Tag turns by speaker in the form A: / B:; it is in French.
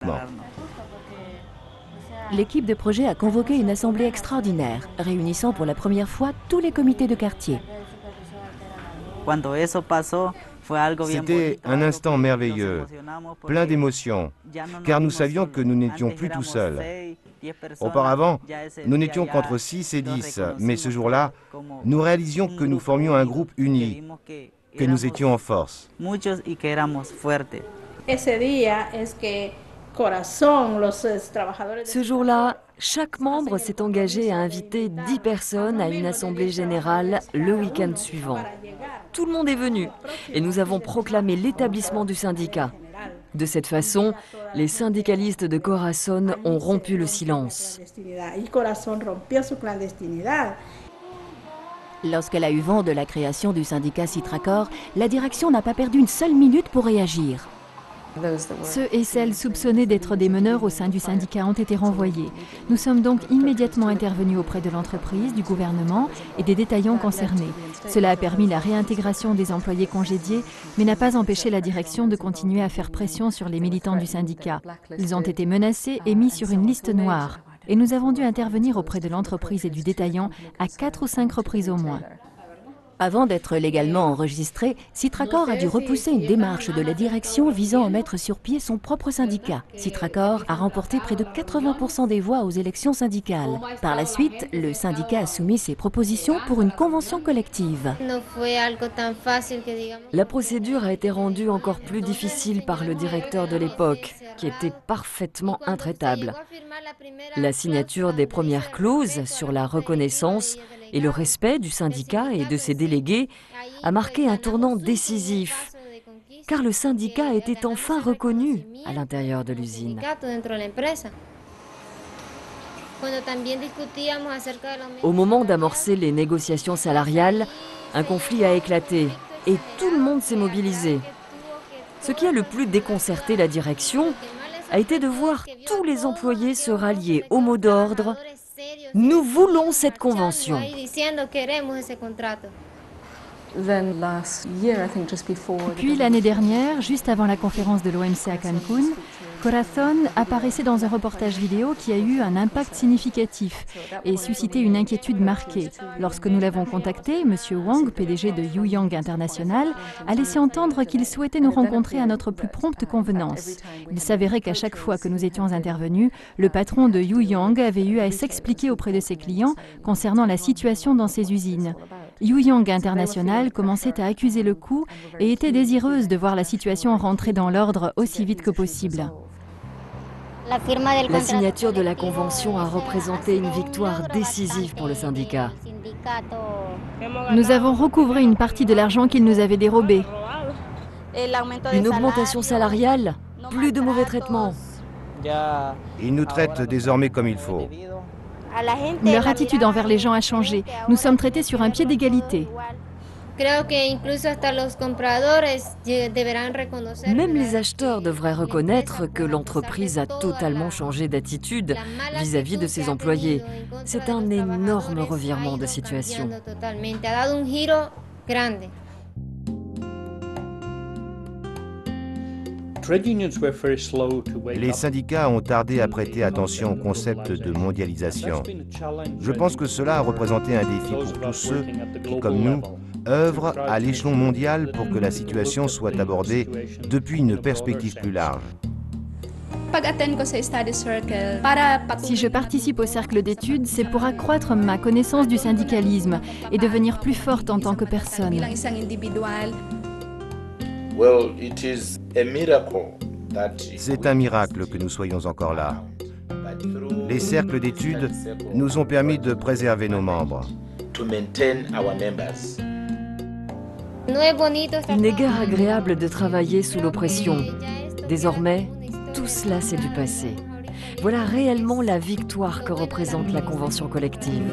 A: développement.
B: L'équipe de projet a convoqué une assemblée extraordinaire, réunissant pour la première fois tous les comités de quartier.
A: C'était un instant merveilleux, plein d'émotions, car nous savions que nous n'étions plus tout seuls. Auparavant, nous n'étions qu'entre 6 et 10, mais ce jour-là, nous réalisions que nous formions un groupe uni, que nous étions en force.
C: Ce jour-là, chaque membre s'est engagé à inviter 10 personnes à une assemblée générale le week-end suivant. Tout le monde est venu et nous avons proclamé l'établissement du syndicat. De cette façon, les syndicalistes de Corazon ont rompu le silence.
B: Lorsqu'elle a eu vent de la création du syndicat Citracor, la direction n'a pas perdu une seule minute pour réagir. Ceux et celles soupçonnés d'être des meneurs au sein du syndicat ont été renvoyés. Nous sommes donc immédiatement intervenus auprès de l'entreprise, du gouvernement et des détaillants concernés. Cela a permis la réintégration des employés congédiés, mais n'a pas empêché la direction de continuer à faire pression sur les militants du syndicat. Ils ont été menacés et mis sur une liste noire. Et nous avons dû intervenir auprès de l'entreprise et du détaillant à 4 ou 5 reprises au moins. Avant d'être légalement enregistré, Citracor a dû repousser une démarche de la direction visant à mettre sur pied son propre syndicat. Citracor a remporté près de 80% des voix aux élections syndicales. Par la suite, le syndicat a soumis ses propositions pour une convention collective.
C: La procédure a été rendue encore plus difficile par le directeur de l'époque, qui était parfaitement intraitable. La signature des premières clauses sur la reconnaissance et le respect du syndicat et de ses délégués a marqué un tournant décisif, car le syndicat était enfin reconnu à l'intérieur de l'usine. Au moment d'amorcer les négociations salariales, un conflit a éclaté et tout le monde s'est mobilisé. Ce qui a le plus déconcerté la direction a été de voir tous les employés se rallier au mot d'ordre « Nous voulons cette convention ».
B: Puis l'année dernière, juste avant la conférence de l'OMC à Cancun, Corazon apparaissait dans un reportage vidéo qui a eu un impact significatif et suscité une inquiétude marquée. Lorsque nous l'avons contacté, M. Wang, PDG de Youyang International, a laissé entendre qu'il souhaitait nous rencontrer à notre plus prompte convenance. Il s'avérait qu'à chaque fois que nous étions intervenus, le patron de Youyang avait eu à s'expliquer auprès de ses clients concernant la situation dans ses usines. Youyang International commençait à accuser le coup et était désireuse de voir la situation rentrer dans l'ordre aussi vite que possible.
C: La signature de la convention a représenté une victoire décisive pour le syndicat.
B: Nous avons recouvré une partie de l'argent qu'ils nous avaient dérobé.
C: Une augmentation salariale, plus de mauvais traitements.
A: Ils nous traitent désormais comme il faut.
B: Leur attitude envers les gens a changé. Nous sommes traités sur un pied d'égalité.
C: Même les acheteurs devraient reconnaître que l'entreprise a totalement changé d'attitude vis-à-vis de ses employés. C'est un énorme revirement de situation.
A: Les syndicats ont tardé à prêter attention au concept de mondialisation. Je pense que cela a représenté un défi pour tous ceux qui, comme nous, œuvrent à l'échelon mondial pour que la situation soit abordée depuis une perspective plus large.
B: Si je participe au cercle d'études, c'est pour accroître ma connaissance du syndicalisme et devenir plus forte en tant que personne.
A: C'est un miracle que nous soyons encore là. Les cercles d'études nous ont permis de préserver nos membres.
C: Il n'est guère agréable de travailler sous l'oppression. Désormais, tout cela c'est du passé. Voilà réellement la victoire que représente la convention collective.